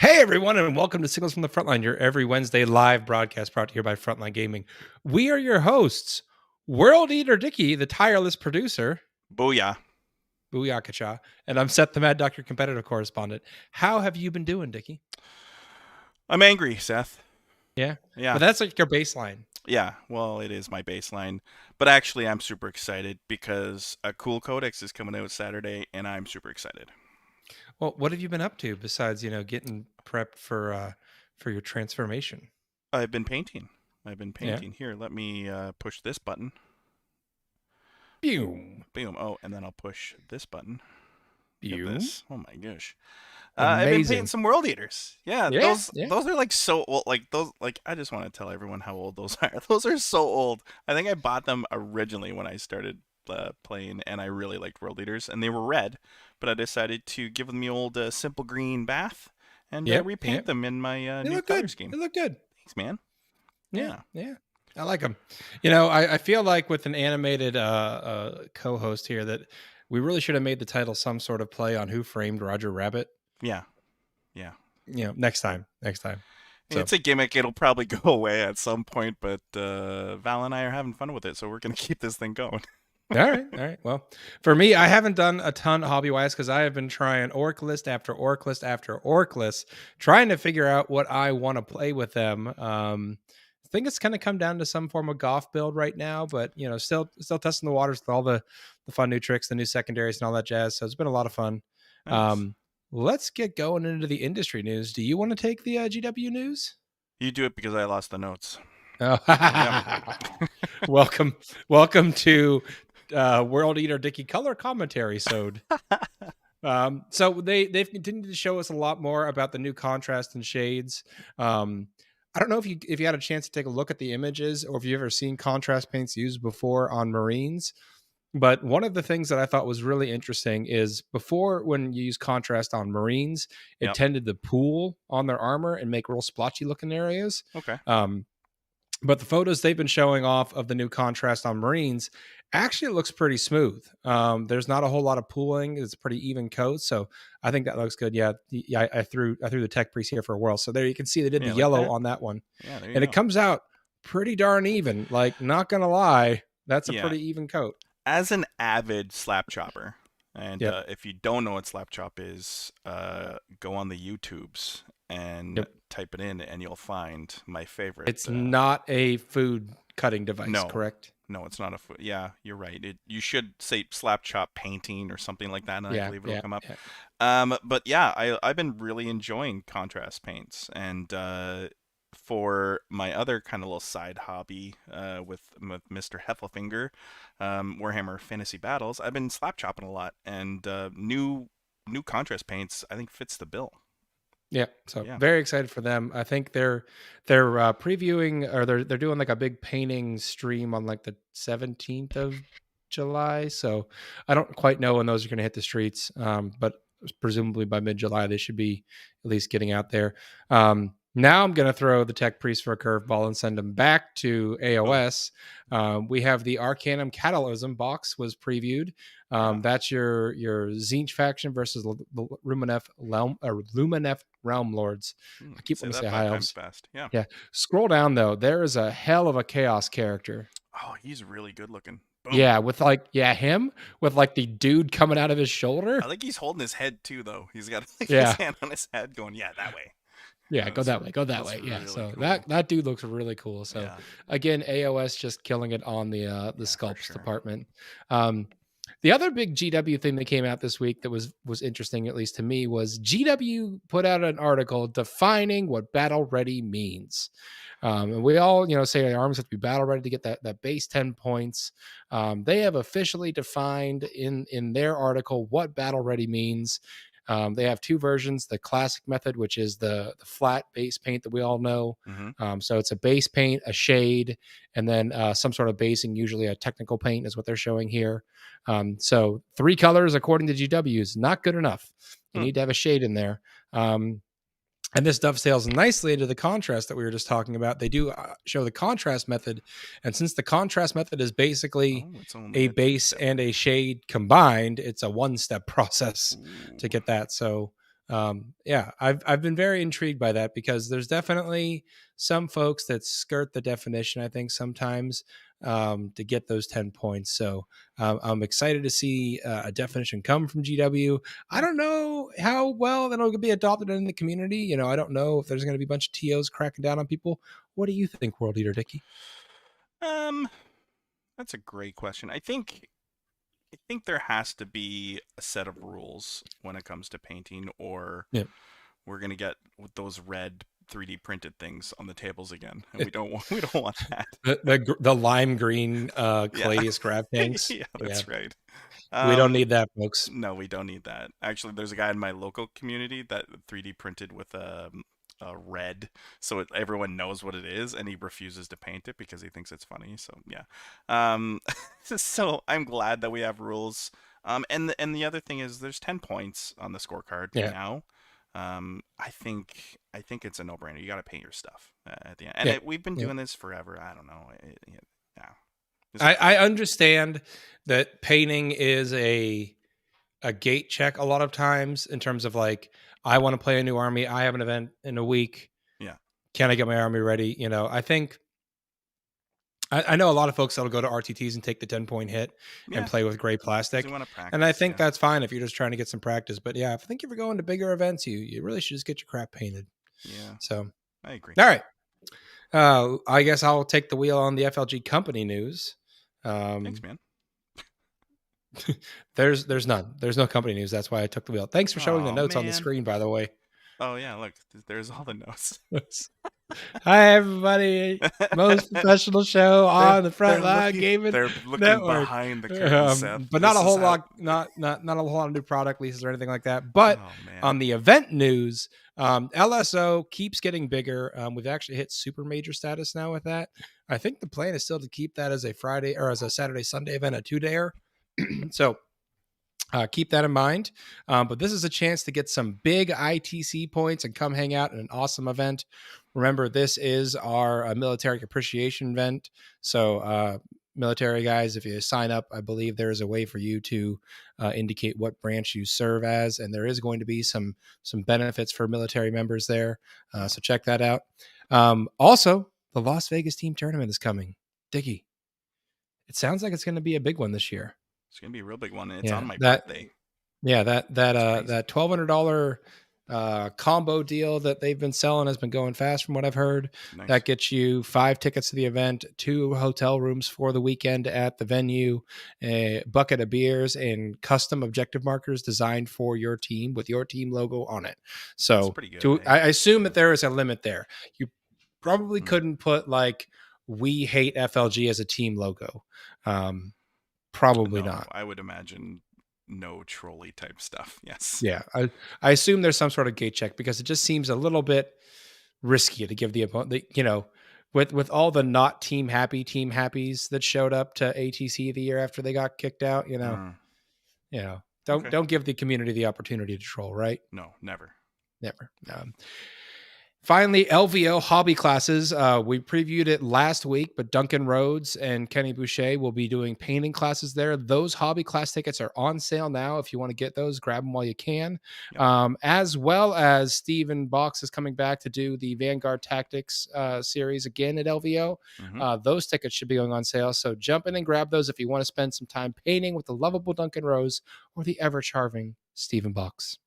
Hey everyone, and welcome to Signals from the Frontline, your every Wednesday live broadcast brought to you by Frontline Gaming. We are your hosts, WorldEater Dickie, the tireless producer, Booyah. Booyakacha, and I'm Seth, the Mad Doctor competitive correspondent. How have you been doing, Dickie? I'm angry, Seth. Yeah, Yeah. but that's like your baseline. Yeah. Well, it is my baseline. But actually, I'm super excited because a cool codex is coming out Saturday, and I'm super excited. Well, what have you been up to besides getting prepped for your transformation? I've been painting. Yeah. Here, let me push this button. Boom. Boom. Oh, and then I'll push this button. Look at Boom. this. Oh my gosh. I've been painting Amazing. some World Eaters. Yeah, Yeah. Yeah. those are like so old. Like those, like I just want to tell everyone how old those are. Those are so old. I think I bought them originally when I started playing, and I really liked World Eaters, and they were red, but I decided to give them the old simple green bath and Yep. repaint Yep. them in my They new look color good. scheme. They look good. Thanks, man. Yeah, Yeah. yeah. I like them. I feel like with an animated co-host here that we really should have made the title some sort of play on Who Framed Roger Rabbit. Yeah. Yeah. Next time. So, It's a gimmick. It'll probably go away at some point, but Val and I are having fun with it, so we're gonna keep this thing going. all right. Well, for me, I haven't done a ton hobby-wise because I have been trying orc list after orc list after orc list, trying to figure out what I want to play with them. I think it's kind of come down to some form of golf build right now, but still testing the waters with all the fun new tricks, the new secondaries, and all that jazz. So it's been a lot of fun. Nice. Let's get going into the industry news. Do you want to take the GW news? You do it because I lost the notes. Oh. Yep. welcome to WorldEater Dickie color commentary sode. So they've continued to show us a lot more about the new contrast and shades. I don't know if you had a chance to take a look at the images or if you've ever seen contrast paints used before on Marines. But one of the things that I thought was really interesting is before, when you use contrast on Marines, it Yep. tended to pool on their armor and make real splotchy looking areas. Okay. But the photos they've been showing off of the new contrast on Marines actually looks pretty smooth. There's not a whole lot of pooling. It's a pretty even coat. So I think that looks good. Yeah. I threw the tech priest here for a whirl. So there you can see they did the Like yellow that? on that one. Yeah, there you And go. it comes out pretty darn even. Like, not going to lie, that's a Yeah. pretty even coat. As an avid slap chopper, and Yep. if you don't know what slap chop is, go on the YouTubes and type it in, and you'll find my favorite. It's not a food cutting device, No. correct? No, it's not a foot. Yeah, you're right. You should say slap chop painting or something like that, and I believe it'll come up. Yeah. But yeah, I've been really enjoying contrast paints, and for my other kind of little side hobby with Mr. Heffelfinger, Warhammer Fantasy Battles, I've been slap chopping a lot, and new contrast paints I think fits the bill. Yeah, so Yeah. very excited for them. I think they're previewing, or they're doing like a big painting stream on like the 17th of July. So I don't quite know when those are going to hit the streets, but presumably by mid-July they should be at least getting out there. Now I'm going to throw the tech priest for a curveball and send them back to AOS. We have the Arcanum Catalysm box was previewed. That's your Tzeentch faction versus the Luminef Realm Lords. I keep wanting to say high elves. Fast. Yeah. Yeah. Scroll down though. There is a hell of a chaos character. Oh, he's really good looking. Boom. Yeah, with him with like the dude coming out of his shoulder. I think he's holding his head too, though. He's got his hand on his head, going, "Yeah, that way." Yeah, go that way. Go that way. Yeah. Really so cool. that dude looks really cool. So again, AOS just killing it on the sculpts department. The other big GW thing that came out this week that was interesting, at least to me, was GW put out an article defining what battle ready means. And we all, say our armies have to be battle ready to get that base 10 points. They have officially defined in their article what battle ready means. They have two versions: the classic method, which is the flat base paint that we all know. Mm-hmm. So it's a base paint, a shade, and then some sort of basing, usually a technical paint is what they're showing here. So 3 colors, according to GW, is not good enough. You need to have a shade in there. And this dovetails nicely into the contrast that we were just talking about. They do show the contrast method. And since the contrast method is basically a base and a shade combined, it's a one-step process to get that. So Yeah, I've been very intrigued by that because there's definitely some folks that skirt the definition, I think, sometimes to get those 10 points. So I'm excited to see a definition come from GW. I don't know how well that'll be adopted in the community. You know, I don't know if there's going to be a bunch of TOs cracking down on people. What do you think, WorldEater Dickie? That's a great question. I think there has to be a set of rules when it comes to painting, or Yeah. we're gonna get with those red 3D printed things on the tables again, and we don't want that. The lime green Yeah, clay scrap tanks. yeah, Yeah, that's right. we don't Um, need that, folks. no, we don't need that. Actually, there's a guy in my local community that 3D printed with a red, so everyone knows what it is, and he refuses to paint it because he thinks it's funny. So yeah, um, so I'm glad that we have rules. And the other thing is, there's 10 points on the scorecard Yeah, now. I think it's a no-brainer. You got to paint your stuff at the end, and yeah, we've been yeah. doing this forever. I don't know. Yeah, this is I great. understand that painting is a gate check a lot of times in terms of like I want to play a new army. I have an event in a week. Yeah, Can I get my army ready? You know, I think I know a lot of folks that'll go to RTTs and take the 10-point hit and yeah, play with gray because we plastic. want to And I practice. think Yeah, that's fine if you're just trying to get some practice. But yeah, I think if you're going to bigger events, you really should just get your crap painted. yeah, So, I agree. all right. I guess I'll take the wheel on the FLG company news. Thanks, Um, man. there's none. There's no company news. That's why I took the wheel. Thanks for showing the Oh notes on the man. screen, by the way. Oh yeah, look, there's all the notes. Hi, everybody. Most professional show they're on the they're Frontline looking Gaming they're looking Network. behind the curtain, Seth. But not This a is whole how. lot, not a whole lot of new product releases or anything like that. But Oh man. on the event news, LSO keeps getting bigger. We've actually hit super major status now with that. I think the plan is still to keep that as a Friday or as a Saturday Sunday event, a 2-dayer. So keep that in mind. But this is a chance to get some big ITC points and come hang out in an awesome event. Remember, this is our military appreciation event. So, military guys, if you sign up, I believe there is a way for you to indicate what branch you serve as, and there is going to be some benefits for military members there. So check that out. Also, the Las Vegas team tournament is coming. Dickie, it sounds like it's going to be a big one this year. It's gonna be a real big one, and it's Yeah, on my that birthday. It's crazy. that $1,200 combo deal that they've been selling has been going fast from what I've heard. Nice. That gets you 5 tickets to the event, 2 hotel rooms for the weekend at the venue, a bucket of beers, and custom objective markers designed for your team with your team logo on it. That's So pretty good, eh? I assume that there is a limit there. You probably Hmm. couldn't put like "We hate FLG" as a team logo. Um, Probably No, not. I would imagine no trolley type stuff. Yes. Yeah, I assume there's some sort of gate check because it just seems a little bit risky to give the opponent, you know, with all the not team happies that showed up to ATC the year after they got kicked out. Mm, You know, okay. don't give the community the opportunity to troll, right? No, never. Never. Finally, LVO hobby classes. We previewed it last week, but Duncan Rhodes and Kenny Boucher will be doing painting classes there. Those hobby class tickets are on sale now. If you want to get those, grab them while you can. Yep. As well as Stephen Box is coming back to do the Vanguard Tactics series again at LVO. Mm-hmm. Those tickets should be going on sale. So jump in and grab those if you want to spend some time painting with the lovable Duncan Rose or the ever charming Stephen Box.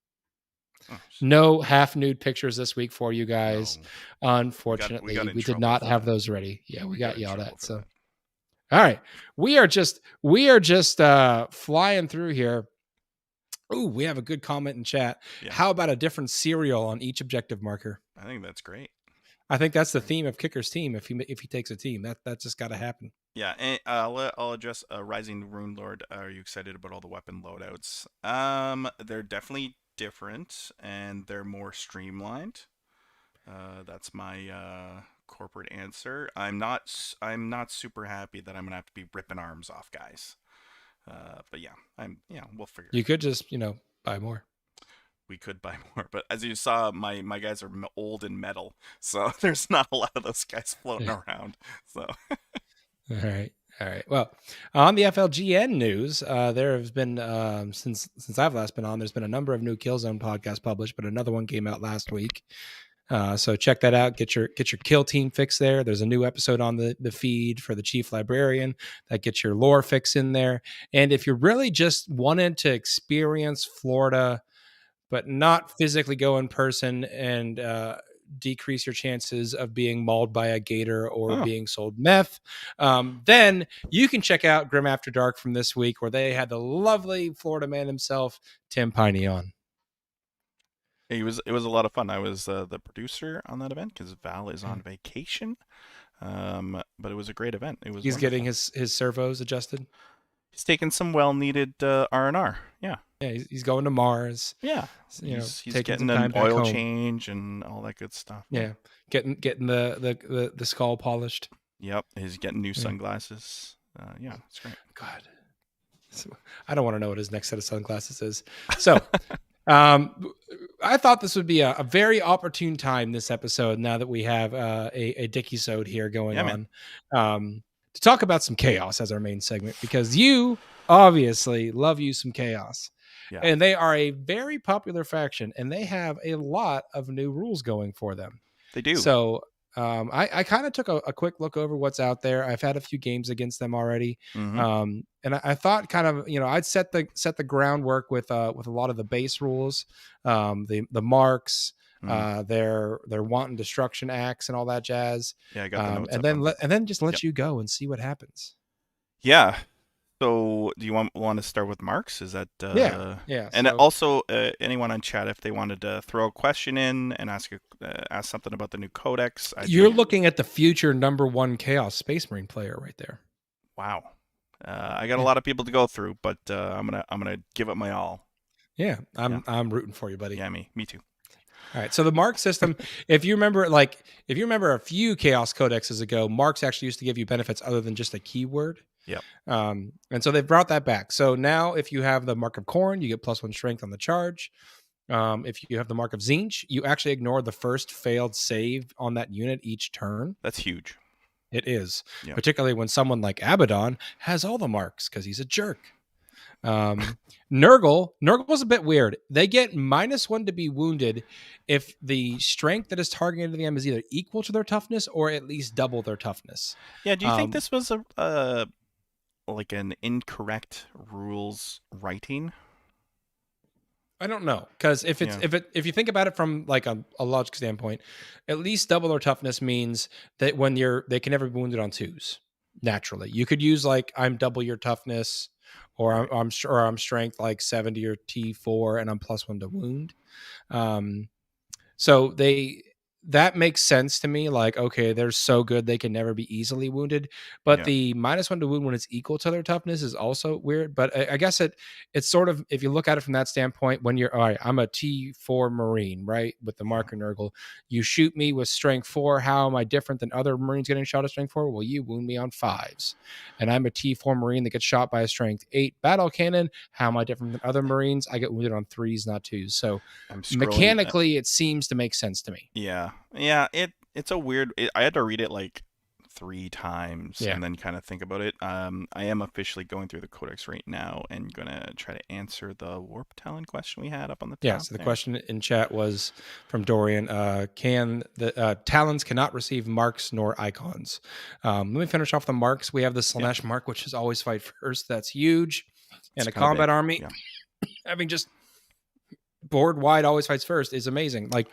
Oh, No half nude pictures this week for you guys. no. We got Unfortunately, in we did trouble not for have that. those ready. Yeah, we got In yelled trouble at. for So, that. all right, we are just flying through here. Ooh, we have a good comment in chat. Yeah. How about a different cereal on each objective marker? I think that's great. I think that's the theme of Kicker's team. If he takes a team, that just got to happen. Yeah, and I'll address Rising Rune Lord. Are you excited about all the weapon loadouts? They're definitely different and they're more streamlined. That's my corporate answer. I'm not super happy that I'm gonna have to be ripping arms off guys. But yeah, we'll figure it You out. could just buy more. We could buy more, but as you saw, my guys are old and metal, so there's not a lot of those guys floating Yeah. around. So All right. All right. Well, on the FLGN news, there has been since I've last been on, there's been a number of new Killzone podcasts published, but another one came out last week. So check that out. Get your kill team fix there. There's a new episode on the feed for the chief librarian that gets your lore fix in there. And if you're really just wanting to experience Florida, but not physically go in person and decrease your chances of being mauled by a gator or being sold meth, then you can check out Grim After Dark from this week, where they had the lovely Florida man himself, Tim Piney, on. It was a lot of fun. I was the producer on that event because Val is on vacation. But it was a great event. It was. He's wonderful. getting his servos adjusted. He's taking some well-needed R&R. Yeah. Yeah, he's going to Mars. Yeah, he's getting an oil change and all that good stuff. Yeah, getting the skull polished. Yep, he's getting new sunglasses. Yeah, it's great. God, I don't want to know what his next set of sunglasses is. So, I thought this would be a very opportune time this episode, now that we have a Dickie-sode here going on, to talk about some chaos as our main segment, because you obviously love you some chaos. Yeah. And they are a very popular faction, and they have a lot of new rules going for them. They do. So I kind of took a quick look over what's out there. I've had a few games against them already. And I thought kind of, I'd set the groundwork with a lot of the base rules, the marks, their wanton destruction acts and all that jazz. Yeah, I got the notes. And then just let you go and see what happens. Yeah. So, do you want to start with marks? Is that yeah? And also, anyone on chat, if they wanted to throw a question in and ask something about the new codex, you're looking at the future #1 Chaos Space Marine player right there. Wow, I got a lot of people to go through, but I'm gonna give it my all. Yeah, I'm rooting for you, buddy. Yeah, me too. All right, so the mark system, if you remember a few Chaos Codexes ago, marks actually used to give you benefits other than just a keyword. Yep. And so they've brought that back. So now if you have the Mark of Corn, you get +1 strength on the charge. If you have the Mark of Tzeentch, you actually ignore the first failed save on that unit each turn. That's huge. It is. Yep. Particularly when someone like Abaddon has all the marks because he's a jerk. Nurgle's a bit weird. They get -1 to be wounded if the strength that is targeted to them is either equal to their toughness or at least double their toughness. Yeah, do you think this was like an incorrect rules writing? I don't know, because if you think about it from like a logic standpoint, at least double their toughness means that when they can never be wounded on 2s naturally. You could use like I'm double your toughness, or I'm strength like 70 or T4, and I'm +1 to wound. So that makes sense to me. Like, okay, they're so good they can never be easily wounded. But the -1 to wound when it's equal to their toughness is also weird. But I guess it's sort of, if you look at it from that standpoint, when you're, all right, I'm a T4 Marine, right? With the marker Nurgle, you shoot me with strength 4. How am I different than other Marines getting shot at strength 4? Well, you wound me on 5s. And I'm a T4 Marine that gets shot by a strength 8 battle cannon. How am I different than other Marines? I get wounded on 3s, not 2s. So mechanically, it seems to make sense to me. Yeah, it's a weird. I had to read it like 3 times and then kind of think about it. I am officially going through the codex right now and gonna try to answer the Warp Talon question we had up on the top. Yeah, so the question in chat was from Dorian. Can the Talons cannot receive marks nor icons? Let me finish off the marks. We have the Slaanesh mark, which is always fight first. That's huge. And a combat army having just board wide always fights first is amazing. Like,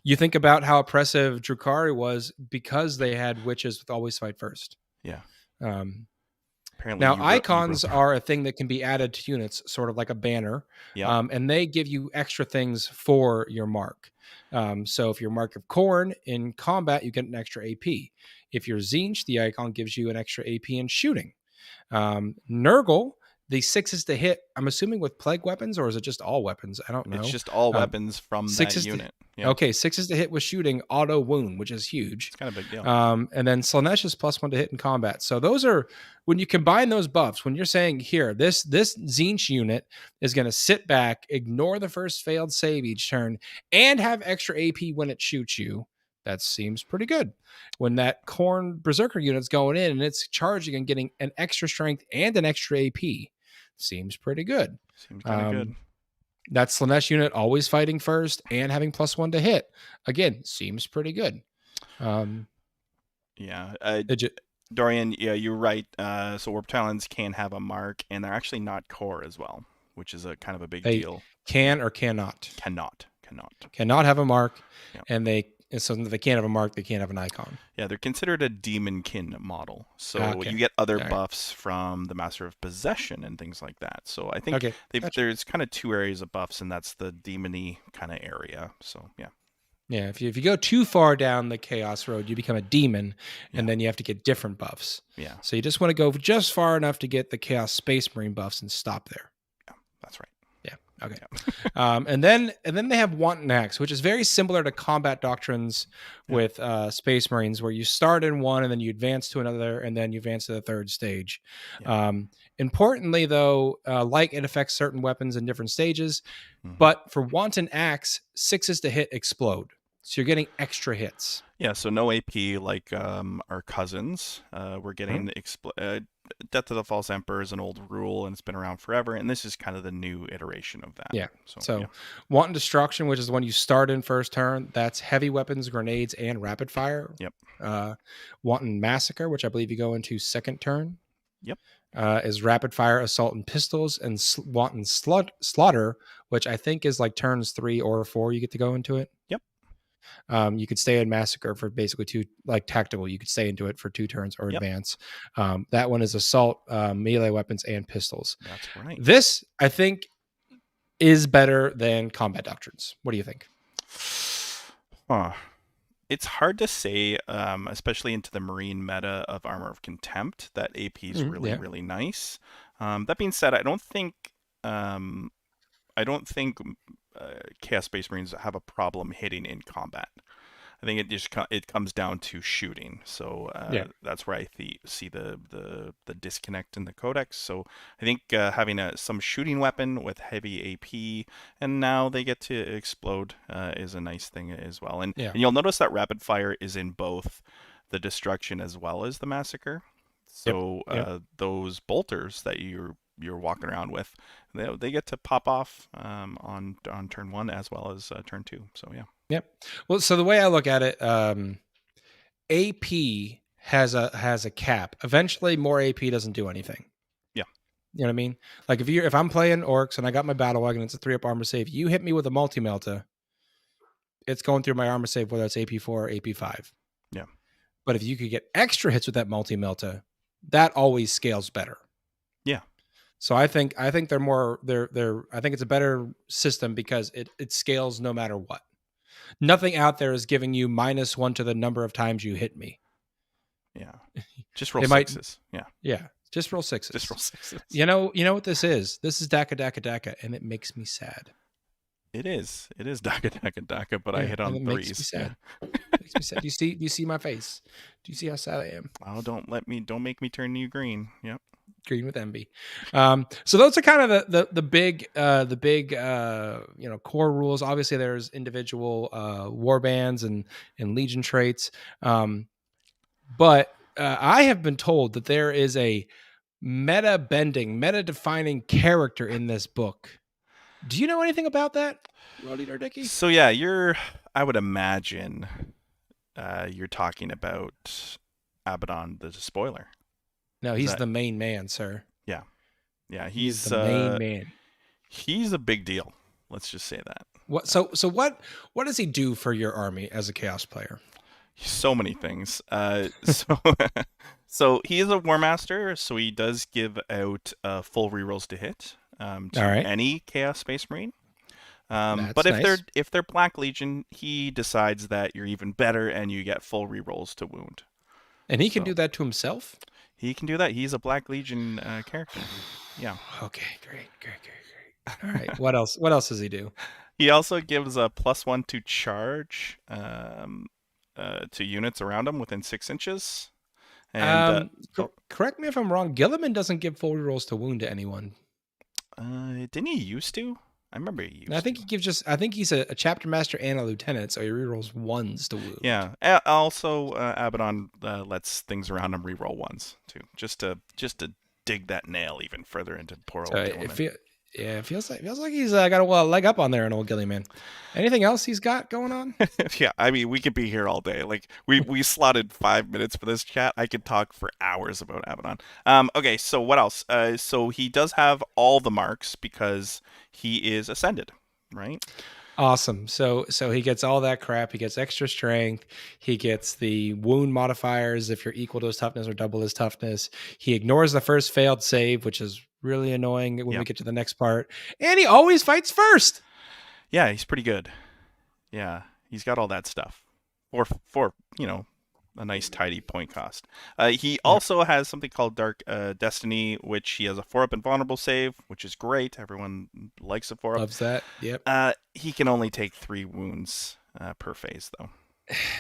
you think about how oppressive Drukhari was because they had witches with always fight first. Yeah. Apparently now, icons are a thing that can be added to units, sort of like a banner. Yeah. And they give you extra things for your mark. So if you're Mark of Corn in combat, you get an extra AP. If you're Tzeentch, the icon gives you an extra AP in shooting. Nurgle, the 6s to hit, I'm assuming with plague weapons, or is it just all weapons? I don't know. It's just all weapons from that unit. Okay, 6s to hit with shooting, auto wound, which is huge. It's kind of a big deal. And then Slaanesh is +1 to hit in combat. So those are, when you combine those buffs, when you're saying here, this Tzeentch unit is going to sit back, ignore the first failed save each turn, and have extra AP when it shoots you, That seems pretty good. When that Corn Berserker unit's going in and it's charging and getting an extra strength and an extra AP, seems pretty good. Seems kind of good. That Slanesh unit always fighting first and having +1 to hit, again, seems pretty good. Dorian, yeah, you're right. So Warp Talons can have a mark, and they're actually not core as well, which is a kind of a big deal. Or cannot? Cannot have a mark, and so they can't have a mark. They can't have an icon. Yeah, they're considered a demonkin model, so you get other buffs from the Master of Possession and things like that. So I think there's kind of 2 areas of buffs, and that's the demony kind of area. So yeah. Yeah, if you go too far down the Chaos Road, you become a demon, and then you have to get different buffs. Yeah. So you just want to go just far enough to get the Chaos Space Marine buffs and stop there. Yeah, that's right. Yeah. Okay. Yeah. And then they have Wanton Axe, which is very similar to combat doctrines with Space Marines, where you start in one and then you advance to another, and then you advance to the 3rd stage. Yeah. Importantly, though, it affects certain weapons in different stages. Mm-hmm. But for Wanton Axe, 6s to hit explode. So you're getting extra hits. Yeah, so no AP like our cousins. We're getting Death of the False Emperor is an old rule, and it's been around forever, and this is kind of the new iteration of that. Yeah. So Wanton Destruction, which is the one you start in first turn, that's heavy weapons, grenades, and rapid fire. Yep. Wanton Massacre, which I believe you go into second turn. Yep. Is rapid fire, assault, and pistols, and Wanton Slaughter, which I think is like turns 3 or 4 you get to go into it. Yep. You could stay in Massacre for basically 2, like tactical. You could stay into it for 2 turns or advance. That one is assault, melee weapons, and pistols. That's right. This, I think, is better than combat doctrines. What do you think? It's hard to say, especially into the Marine meta of Armor of Contempt, that AP is really nice. That being said, I don't think Chaos Space Marines have a problem hitting in combat. I think it comes down to shooting. So that's where I see the disconnect in the codex. So I think having some shooting weapon with heavy AP, and now they get to explode, is a nice thing as well. And you'll notice that rapid fire is in both the Destruction as well as the Massacre. So those bolters that you're walking around with, they get to pop off on turn 1 as well as turn 2. So yeah. Yep. Well, so the way I look at it, AP has a cap. Eventually, more AP doesn't do anything. Yeah. You know what I mean? Like if I'm playing orcs and I got my battle wagon, it's a 3-up armor save. You hit me with a multi-melta, it's going through my armor save, whether it's AP4 or AP5. Yeah. But if you could get extra hits with that multi-melta, that always scales better. Yeah. So I think they're more I think it's a better system because it scales no matter what. Nothing out there is giving you -1 to the number of times you hit me. Yeah. Just roll 6s. Yeah. Just roll 6s. Just roll 6s. You know what this is? This is Daka, and it makes me sad. It is Daka, but I hit on 3s. Makes me sad. Makes me sad. Do you see my face? Do you see how sad I am? Oh, don't make me turn you green. Yep. Green with envy. So those are kind of the big core rules. Obviously, there's individual war bands and legion traits, but I have been told that there is a meta defining character in this book. Do you know anything about that, WorldEater Dickie? So yeah, I would imagine you're talking about Abaddon the Spoiler. No, he's the main man, sir. Yeah, he's the main man. He's a big deal. Let's just say that. What? So what does he do for your army as a Chaos player? So many things. So he is a War Master, so he does give out full rerolls to hit to any Chaos Space Marine. But if they're Black Legion, he decides that you're even better and you get full rerolls to wound. And he can do that to himself? He can do that. He's a Black Legion character. Yeah. Okay, great. All right. What else does he do? He also gives a +1 to charge to units around him within 6 inches. And correct me if I'm wrong. Gilliman doesn't give full rerolls to wound to anyone. Didn't he used to? I remember he And I used think to. he gives I think he's a chapter master and a lieutenant, so he rerolls 1s to wound. Yeah. Also, Abaddon lets things around him reroll 1s too, just to dig that nail even further into poor So old Gilliman. it feels like he's got a leg up on there in old Gilly man. Anything else he's got going on? Yeah, I mean, we could be here all day. Like we slotted 5 minutes for this chat. I could talk for hours about Abaddon. Okay, so what else? So he does have all the marks because he is ascended, right? Awesome. So he gets all that crap. He gets extra strength. He gets the wound modifiers if you're equal to his toughness or double his toughness. He ignores the first failed save, which is really annoying when we get to the next part. And he always fights first. Yeah, he's pretty good. Yeah, he's got all that stuff for a nice tidy point cost. He also has something called Dark Destiny, which he has a 4-up invulnerable save, which is great. Everyone likes a 4-up. Loves that. Yep. He can only take 3 wounds per phase, though.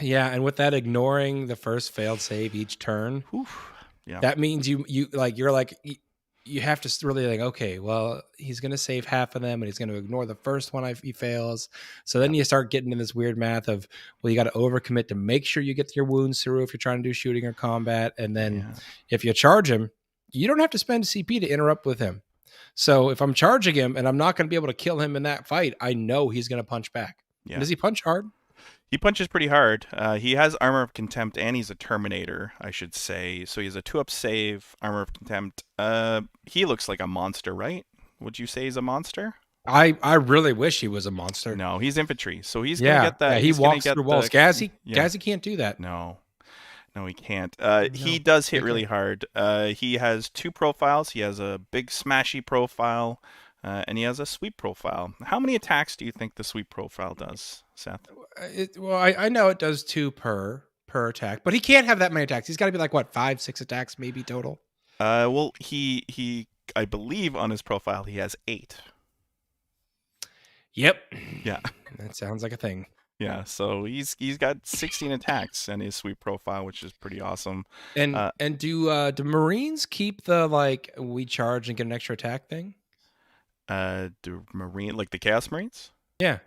Yeah, and with that, ignoring the first failed save each turn, yeah, that means you have to really think, okay, well, he's going to save half of them and he's going to ignore the first one he fails. So then you start getting in this weird math of, well, you got to overcommit to make sure you get your wounds through if you're trying to do shooting or combat. And then if you charge him, you don't have to spend CP to interrupt with him. So if I'm charging him and I'm not going to be able to kill him in that fight, I know he's going to punch back. Yeah. Does he punch hard? He punches pretty hard. He has Armor of Contempt, and he's a Terminator, I should say. So he has a 2-up save, Armor of Contempt. He looks like a monster, right? Would you say he's a monster? I really wish he was a monster. No, he's infantry, so he's gonna get that. Yeah, he walks through walls. Gazzy can't do that. No, he can't. He does hit really hard. He has 2 profiles. He has a big smashy profile. And he has a sweep profile. How many attacks do you think the sweep profile does, Seth? I know it does 2 per attack, but he can't have that many attacks. He's got to be like, what, 5, 6 attacks maybe total? Well, he I believe on his profile he has 8. Yep. Yeah. That sounds like a thing. Yeah, so he's got 16 attacks in his sweep profile, which is pretty awesome. And do Marines keep the we charge and get an extra attack thing? Do the Chaos Marines? Yeah.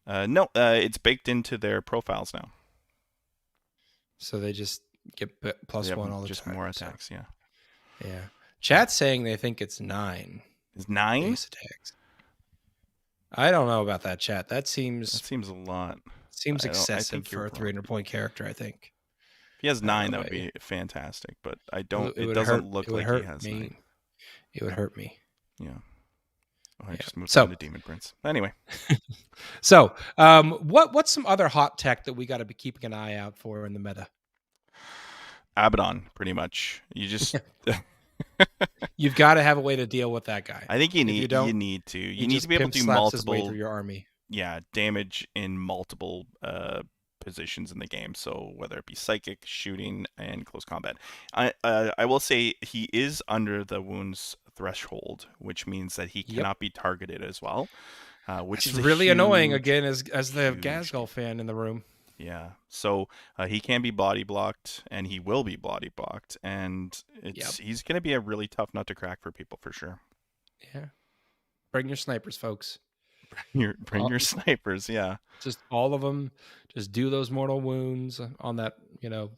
No, it's baked into their profiles now. So they just get +1 all the just time. More attacks, so. Yeah. Chat's saying they think it's 9. Is 9? Base attacks. I don't know about that, chat. That seems a lot. Seems excessive for a 300-point character, I think. If he has 9, that would be fantastic, but I don't. It doesn't look like he has 9. It would hurt me. Yeah. I just moved on to Demon Prince. Anyway. So, what's some other hot tech that we got to be keeping an eye out for in the meta? Abaddon, pretty much. You just you've got to have a way to deal with that guy. I think you need to be able to do multiple through your army. Yeah, damage in multiple positions in the game. So whether it be psychic, shooting, and close combat. I will say he is under the wounds threshold, which means that he cannot be targeted as well. Which is really annoying again as the Gazgul fan in the room. Yeah, so he can be body blocked, and he will be body blocked, and he's going to be a really tough nut to crack for people for sure. Yeah, bring your snipers, folks. Bring your snipers, yeah. Just all of them. Just do those mortal wounds on that,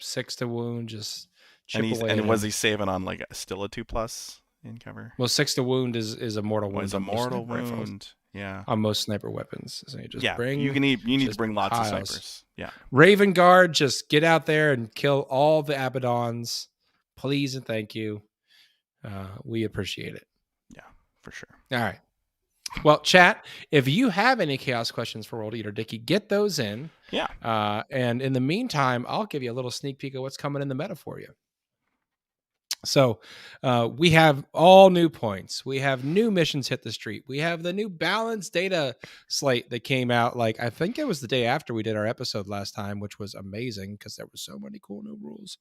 6 to wound. Just chip away. And was he saving on still a 2+ in cover? Well, 6 to wound is a mortal wound. It's a mortal wound. Yeah. On most sniper weapons. So you just bring. You need to bring lots of snipers. Yeah. Raven Guard, just get out there and kill all the Abaddons. Please and thank you. We appreciate it. Yeah, for sure. All right. Well, chat, if you have any chaos questions for WorldEater Dickie, get those in. Yeah. And in the meantime, I'll give you a little sneak peek of what's coming in the meta for you. So we have all new points. We have new missions hit the street. We have the new balanced data slate that came out. I think it was the day after we did our episode last time, which was amazing because there were so many cool new rules.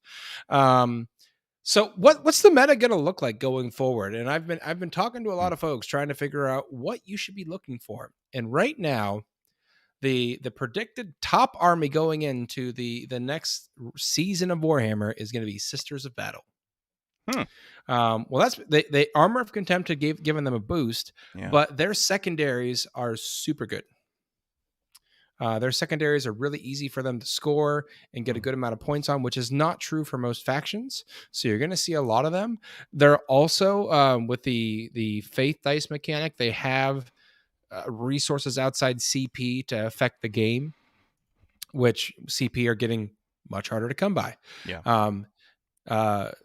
So what's the meta going to look like going forward? And I've been talking to a lot of folks trying to figure out what you should be looking for. And right now, the predicted top army going into the next season of Warhammer is going to be Sisters of Battle. Well, that's they Armor of Contempt had given them a boost, Yeah. but their secondaries are super good. Their secondaries are really easy for them to score and get a good amount of points on, which is not true for most factions. So you're going to see a lot of them. They're also with the Faith Dice mechanic. They have resources outside CP to affect the game, which CP are getting much harder to come by. Yeah.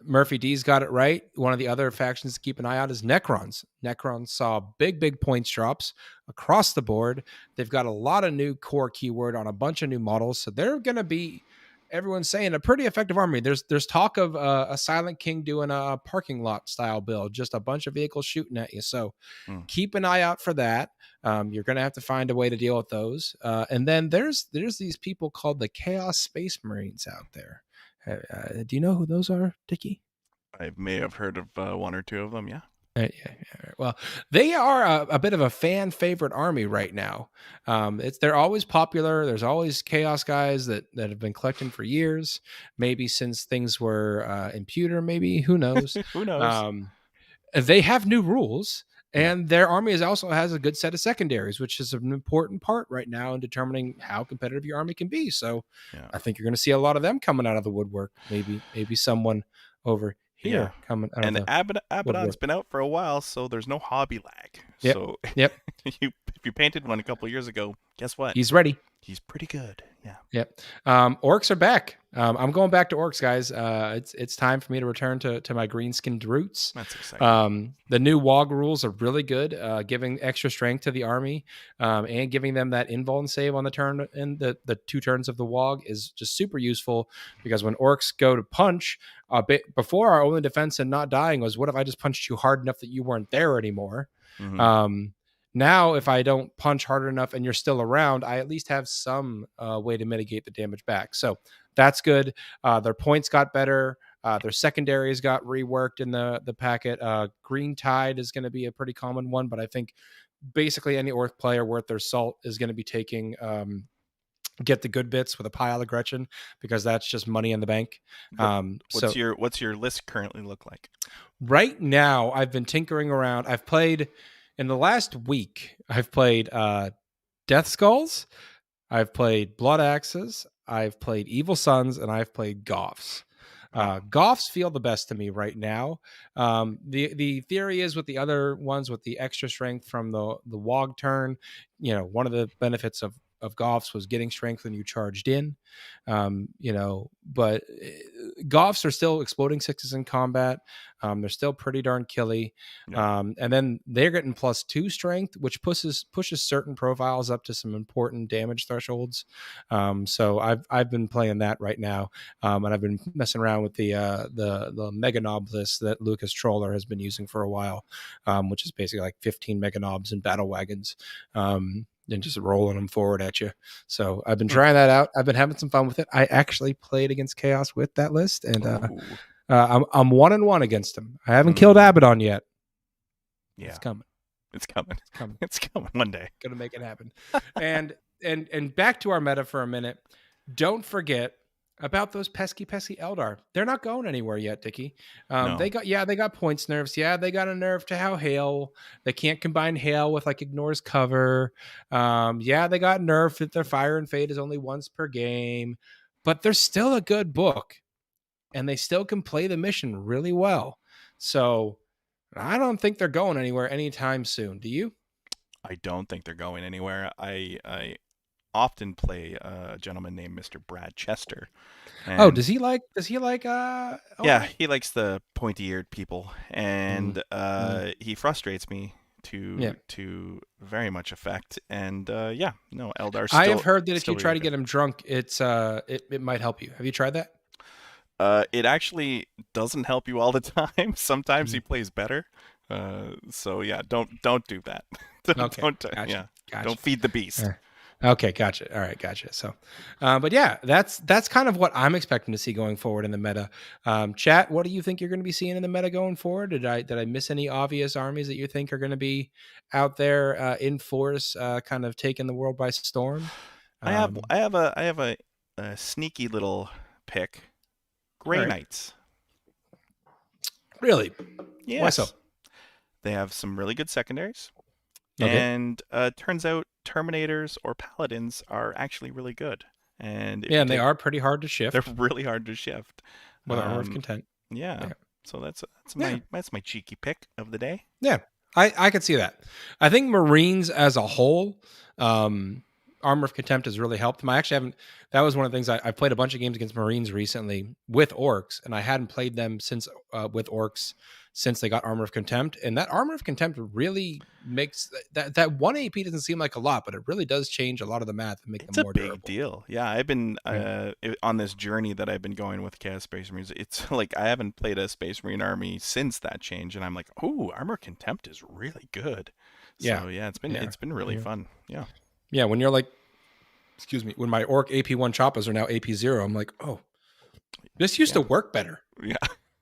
Murphy D's got it right. One of the other factions to keep an eye out is Necrons. Necrons saw big points drops across the board. They've got a lot of new core keyword on a bunch of new models, so they're going to be, everyone's saying, a pretty effective army. There's talk of a Silent King doing a parking lot style build, just a bunch of vehicles shooting at you. So keep an eye out for that. You're going to have to find a way to deal with those. And then there's these people called the Chaos Space Marines out there. Do you know who those are, Dickie? I may have heard of one or two of them. Yeah. Yeah. Well, they are a bit of a fan favorite army right now. They're always popular. There's always Chaos guys that have been collecting for years, maybe since things were in pewter. Maybe, who knows? Who knows? They have new rules. And their army also has a good set of secondaries, which is an important part right now in determining how competitive your army can be. So I think you're going to see a lot of them coming out of the woodwork. Maybe someone over here coming out and of the Abaddon's been out for a while, so there's no hobby lag. Yep. So if you painted one a couple of years ago, guess what? He's ready. He's pretty good. Yeah. Yep. Orcs are back. I'm going back to orcs, guys. It's time for me to return to my green-skinned roots. That's exciting. The new WOG rules are really good, giving extra strength to the army, and giving them that invuln save on the turn. And the 2 turns of the WOG is just super useful, because when orcs go to punch, before our only defense and not dying was, what if I just punched you hard enough that you weren't there anymore? Now, if I don't punch hard enough and you're still around, I at least have some way to mitigate the damage back. So that's good. Their points got better. Their secondaries got reworked in the packet. Green Tide is going to be a pretty common one, but I think basically any orc player worth their salt is going to be taking get the good bits with a pile of Gretchen, because that's just money in the bank. What's your list currently look like? Right now, I've been tinkering around. I've played... In the last week, I've played Death Skulls, I've played Blood Axes, I've played Evil Sons, and I've played Goffs. Goffs feel the best to me right now. The theory is, with the other ones, with the extra strength from the WOG turn, one of the benefits of Goffs was getting strength when you charged in. But Goffs are still exploding 6s in combat. They're still pretty darn killy. And then they're getting +2 strength, which pushes certain profiles up to some important damage thresholds. So I've been playing that right now. And I've been messing around with the Mega Knob list that Lucas Troller has been using for a while, which is basically like 15 Mega Knobs and battle wagons. And just rolling them forward at you. So I've been trying that out. I've been having some fun with it. I actually played against Chaos with that list, and I'm 1-1 against him. I haven't killed Abaddon yet. Yeah, it's coming. It's coming one day. Gonna make it happen. and back to our meta for a minute. Don't forget about those pesky Eldar. They're not going anywhere yet, Dickie. No. They got points nerfs. Yeah, they got a nerf to how hail. They can't combine hail with ignores cover. They got nerfed that their fire and fade is only once per game, but they're still a good book, and they still can play the mission really well. So I don't think they're going anywhere anytime soon. Do you? I don't think they're going anywhere. I often play a gentleman named Mr. Brad Chester. Does he like yeah, he likes the pointy-eared people, and he frustrates me to very much effect. And Eldar still, I have heard that if you really try to get him drunk, it might help you. Have you tried that? It actually doesn't help you all the time. Sometimes he plays better. So yeah, don't do that. Gotcha. Don't feed the beast. Okay, gotcha. All right, gotcha. So, but yeah, that's kind of what I'm expecting to see going forward in the meta. Chat, what do you think you're going to be seeing in the meta going forward? Did I miss any obvious armies that you think are going to be out there in force, kind of taking the world by storm? I have a sneaky little pick. Grey Knights. Really? Yes. Why so? They have some really good secondaries. Okay. And turns out Terminators or Paladins are actually really good. And if Yeah, you and they are pretty hard to shift. they're really hard to shift. With Armor of Content. Yeah. So that's Yeah. my cheeky pick of the day. Yeah, I could see that. I think Marines as a whole, Armor of Contempt has really helped them. I actually haven't. That was one of the things I played a bunch of games against Marines recently with Orcs, and I hadn't played them since with Orcs since they got Armor of Contempt. And that Armor of Contempt really makes that 1 AP doesn't seem like a lot, but it really does change a lot of the math and make It's them a more big durable. deal. Yeah, I've been on this journey that I've been going with Chaos Space Marines. It's like I haven't played a Space Marine army since that change, and I'm like, oh, Armor Contempt is really good. Yeah. So yeah, it's been really fun. Yeah. Yeah, when you're like, excuse me, when my Orc AP1 Choppas are now AP0, I'm like, oh, this used to work better. Yeah.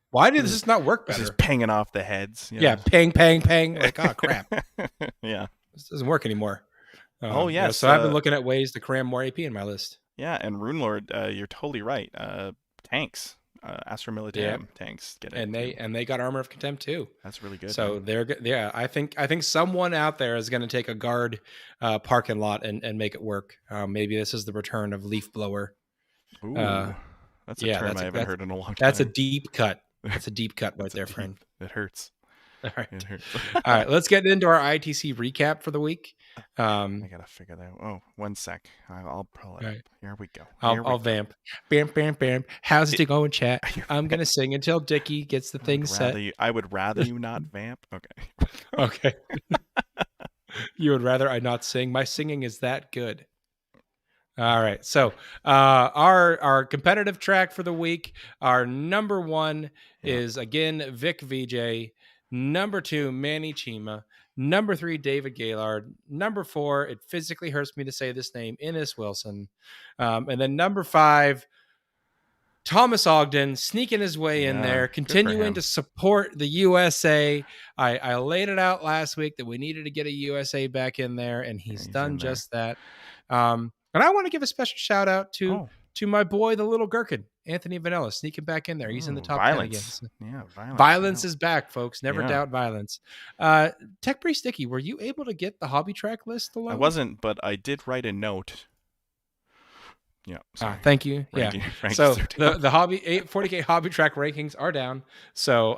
Why did this not work better? This is panging off the heads. Yeah, pang, pang, pang. Like, oh, crap. Yeah. This doesn't work anymore. Oh, yes. So I've been looking at ways to cram more AP in my list. Yeah, and Rune Lord, you're totally right. Tanks, Astra Militarum tanks get it. And they got Armor of Contempt too. That's really good. So they're good. Yeah, I think someone out there is going to take a guard parking lot and make it work. Maybe this is the return of Leaf Blower. Ooh, that's a term I haven't heard in a long time. That's a deep cut. That's a deep cut right there, friend. It hurts. All right. It hurts. All right. Let's get into our ITC recap for the week. I gotta figure that out. Oh, 1 sec. I'll pull it up. Here we go. I'll vamp. Bam, bam, bam. How's it going, chat? I'm gonna sing until Dickie gets the thing set. I would rather you not vamp. Okay. Okay. You would rather I not sing? My singing is that good. All right. So our competitive track for the week, our number 1 is again Vic VJ. Number 2, Manny Chima. Number 3, David Gaylord. Number 4, it physically hurts me to say this name, Innes Wilson. And then number 5, Thomas Ogden sneaking his way in there, continuing to support the USA. I laid it out last week that we needed to get a USA back in there, and he's done just that. And I want to give a special shout out to my boy, the little gherkin, Anthony Vanella, sneaking back in there. He's in the top 10 again. So. Yeah, violence is back, folks. Never doubt violence. Tech Priest Dickie, were you able to get the hobby track list alone? I wasn't, but I did write a note. Yeah. Thank you. So the hobby 40K hobby track rankings are down. So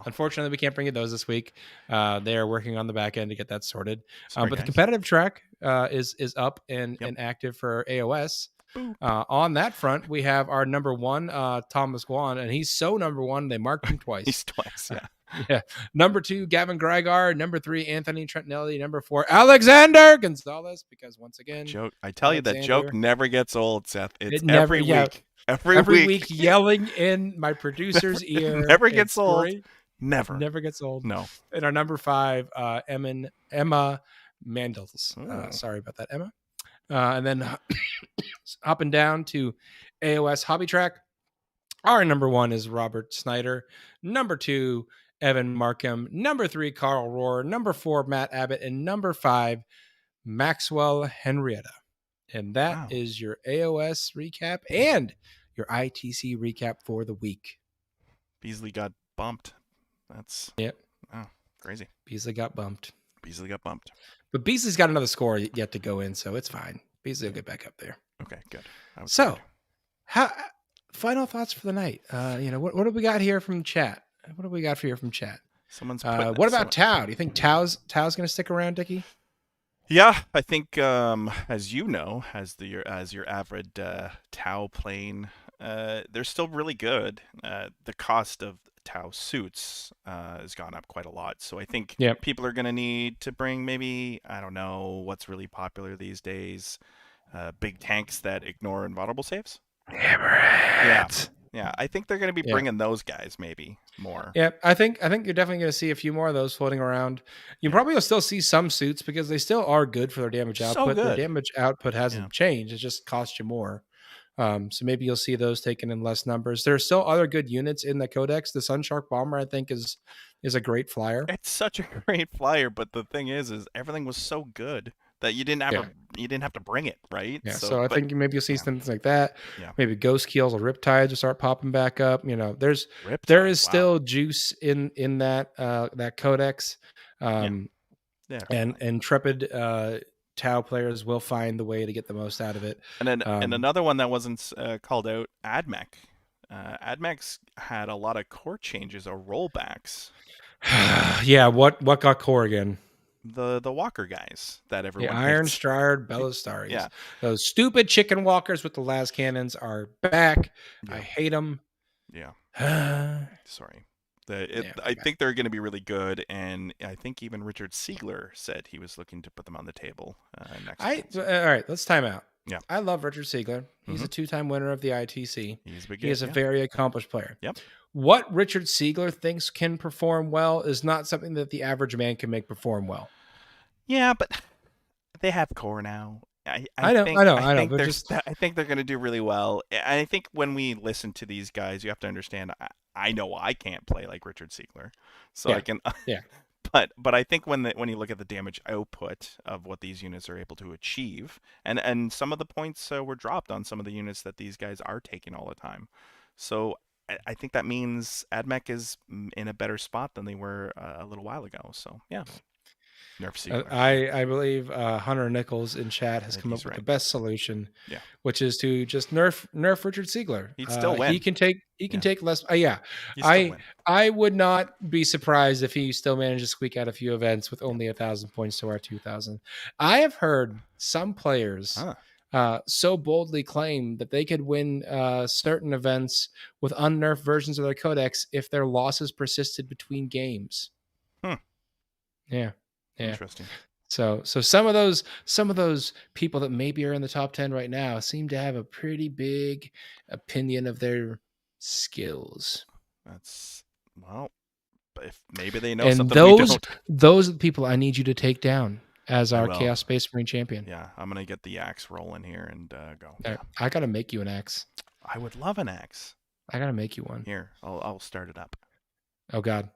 unfortunately, we can't bring you those this week. They are working on the back end to get that sorted. But the competitive track is up and active for AOS. On that front, we have our number 1, Thomas Guan, and he's so number 1 they marked him twice. He's twice, yeah. Yeah. Number 2, Gavin Greigar. Number 3, Anthony Trentinelli. Number 4, Alexander Gonzalez. Because once again, I tell you, that joke never gets old, Seth. It's every week. Every week yelling in my producer's ear. Never gets old. Never gets old. No. And our number 5, Emma Mandels. Sorry about that, Emma. And then up and down to AOS Hobby Track. Our number 1 is Robert Snyder. Number 2, Evan Markham. Number 3, Carl Rohr. Number 4, Matt Abbott. And number 5, Maxwell Henrietta. And that is your AOS recap and your ITC recap for the week. Beasley got bumped. That's crazy. Beasley got bumped. But Beasley's got another score yet to go in, so it's fine. Beasley will get back up there. Okay, good. So, final thoughts for the night. What do we got here from chat? Someone's what about Tau? Do you think Tau's going to stick around, Dickie? Yeah, I think as you know, as your average Tau plane, they're still really good. The cost of Tau suits has gone up quite a lot, so I think people are going to need to bring maybe, I don't know what's really popular these days, big tanks that ignore invulnerable saves. Hammerheads. Yeah, I think they're going to be bringing those guys maybe more. Yeah, I think you're definitely going to see a few more of those floating around. You probably will still see some suits because they still are good for their damage output. Their damage output hasn't changed; it just costs you more. So maybe you'll see those taken in less numbers. There are still other good units in the Codex. The Sunshark Bomber, I think, is a great flyer. It's such a great flyer, but the thing is everything was so good that you didn't ever you didn't have to bring it, right? Yeah, so I think maybe you'll see things like that. Yeah. Maybe ghost keels or riptides will start popping back up. You know, there is still juice in that that codex. And intrepid Tau players will find the way to get the most out of it. And then and another one that wasn't called out, AdMech. AdMech's had a lot of core changes or rollbacks. Yeah, what got core again? The walker guys that everyone the Iron hates. Stride Bellastaris. Yeah. Those stupid chicken walkers with the las cannons are back. Yeah. I hate them. Yeah. Sorry. I think they're going to be really good, and I think even Richard Siegler said he was looking to put them on the table next. All right, let's time out. Yeah. I love Richard Siegler. He's a 2-time winner of the ITC. He is a very accomplished player. Yep. What Richard Siegler thinks can perform well is not something that the average man can make perform well. Yeah, but they have core now. I know. I think they're going to do really well. I think when we listen to these guys, you have to understand. I know I can't play like Richard Siegler, so I can. Yeah. But I think when you look at the damage output of what these units are able to achieve, and some of the points were dropped on some of the units that these guys are taking all the time, so I think that means AdMech is in a better spot than they were a little while ago. So yeah. Nerf Siegler. I believe Hunter Nichols in chat has come up with the best solution, which is to just nerf Richard Siegler. He'd still win. He can take less. I would not be surprised if he still managed to squeak out a few events with only 1,000 points to our 2,000. I have heard some players so boldly claim that they could win certain events with unnerfed versions of their codex if their losses persisted between games. Yeah. Interesting. So some of those people that maybe are in the top 10 right now seem to have a pretty big opinion of their skills. That's if maybe they know something we don't. Those are the people I need you to take down as our Chaos Space Marine champion. Yeah, I'm gonna get the axe rolling here and go. I gotta make you an axe. I would love an axe. I gotta make you one. Here, I'll start it up. Oh God.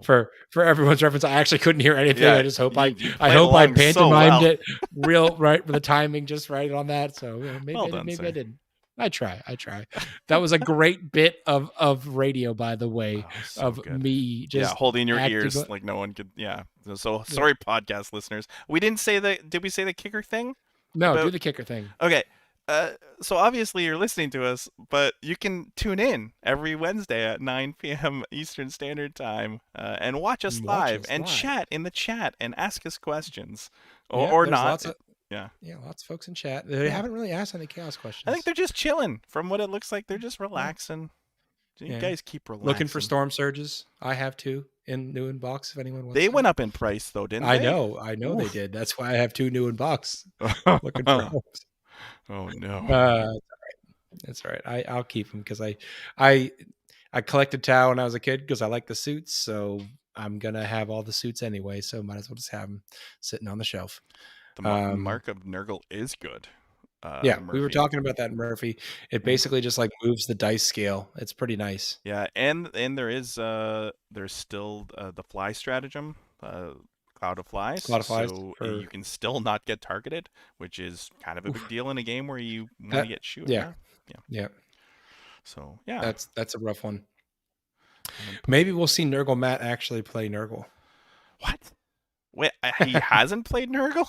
For everyone's reference, I actually couldn't hear anything. I just hope I pantomimed it real right with the timing just right on that. So maybe I didn't. I try. That was a great bit of radio, by the way, me just holding your ears like no one could. Yeah. So sorry, podcast listeners. We didn't say did we say the kicker thing? No, do the kicker thing. Okay. So obviously you're listening to us, but you can tune in every Wednesday at 9 p.m. Eastern Standard Time and watch us live and chat in the chat and ask us questions or not. Lots of folks in chat. They haven't really asked any chaos questions. I think they're just chilling. From what it looks like, they're just relaxing. You guys keep relaxing. Looking for storm surges. I have two in new in box. If anyone wants, they went up in price though, didn't they? I know they did. That's why I have two new in box. Looking for homes. Oh no! That's all right. I'll keep them because I collected Tau when I was a kid because I like the suits. So I'm gonna have all the suits anyway. So might as well just have them sitting on the shelf. The mark of Nurgle is good. Murphy. We were talking about that in Murphy. It basically just like moves the dice scale. It's pretty nice. Yeah, and there is there's still the fly stratagem. Cloud of Flies. So you can still not get targeted, which is kind of a big deal in a game where you want to get shoot. Yeah. So yeah, that's a rough one. Maybe we'll see Nurgle Matt actually play Nurgle. What? Wait, he hasn't played Nurgle?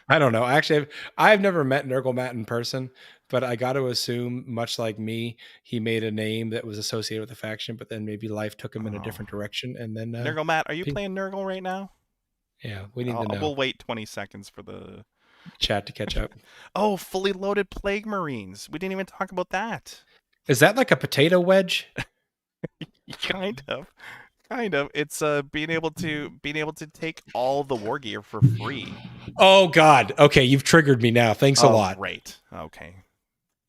I don't know. Actually, I've never met Nurgle Matt in person, but I got to assume, much like me, he made a name that was associated with the faction, but then maybe life took him in a different direction. And then Nurgle Matt, are you playing Nurgle right now? Yeah, we need to know. We'll wait 20 seconds for the chat to catch up. Oh, fully loaded Plague Marines. We didn't even talk about that. Is that like a potato wedge? Kind of. It's being able to take all the war gear for free. Oh God. Okay, you've triggered me now. Thanks a lot. Great. Okay.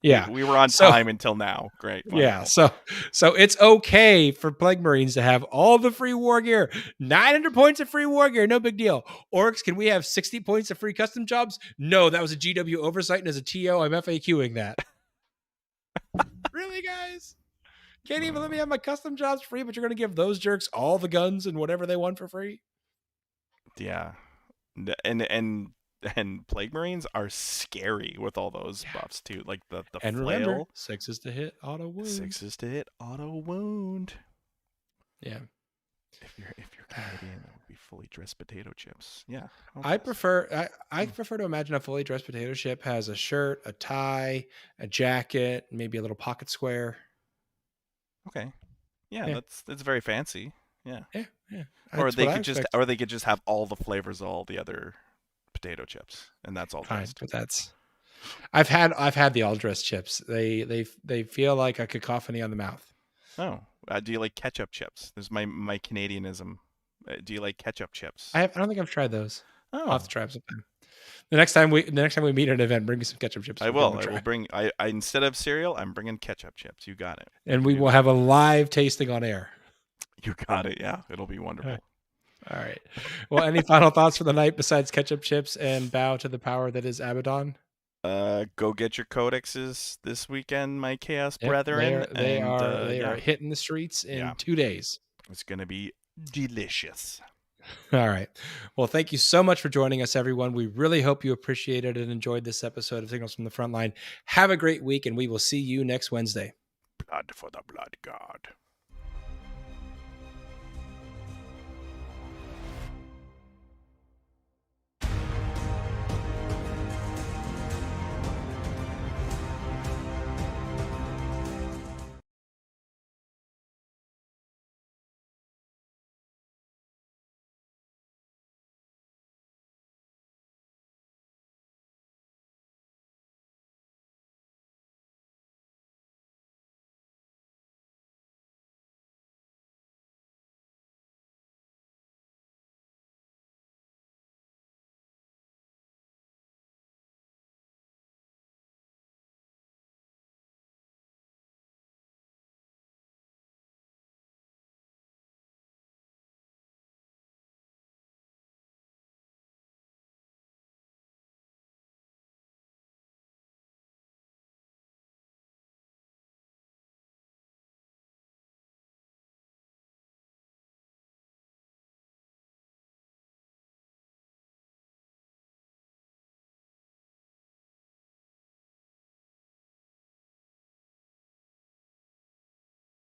Yeah, we were on time until now. Great. Wonderful. Yeah, so it's okay for Plague Marines to have all the free war gear, 900 points of free war gear, no big deal. Orcs, can we have 60 points of free custom jobs? No, that was a GW oversight, and as a TO, I'm FAQing that. Really, guys? Can't even let me have my custom jobs free, but you're going to give those jerks all the guns and whatever they want for free. Yeah, and Plague Marines are scary with all those buffs too. Like the and flail. Remember, 6 is to hit auto wound. 6 is to hit auto wound. Yeah. If you're Canadian, that would be fully dressed potato chips. Yeah. I prefer to imagine a fully dressed potato chip has a shirt, a tie, a jacket, maybe a little pocket square. Okay. Yeah. That's very fancy. Yeah. Yeah. Or they could just have all the flavors of all the other potato chips, and that's all. Fine, but I've had the all dressed chips. They feel like a cacophony on the mouth. Oh, do you like ketchup chips? There's my Canadianism. Do you like ketchup chips? I don't think I've tried those. Oh. I'll have to try them sometime. The next time we meet at an event, bring me some ketchup chips. I will bring. I instead of cereal, I'm bringing ketchup chips. You got it. And we will have a live tasting on air. You got it. Yeah, it'll be wonderful. All right. Well, any final thoughts for the night besides ketchup chips and bow to the power that is Abaddon? Go get your codexes this weekend, my Chaos brethren. They are hitting the streets in 2 days. It's gonna be delicious. All right. Well, thank you so much for joining us, everyone. We really hope you appreciated and enjoyed this episode of Signals from the Frontline. Have a great week, and we will see you next Wednesday. Blood for the Blood God.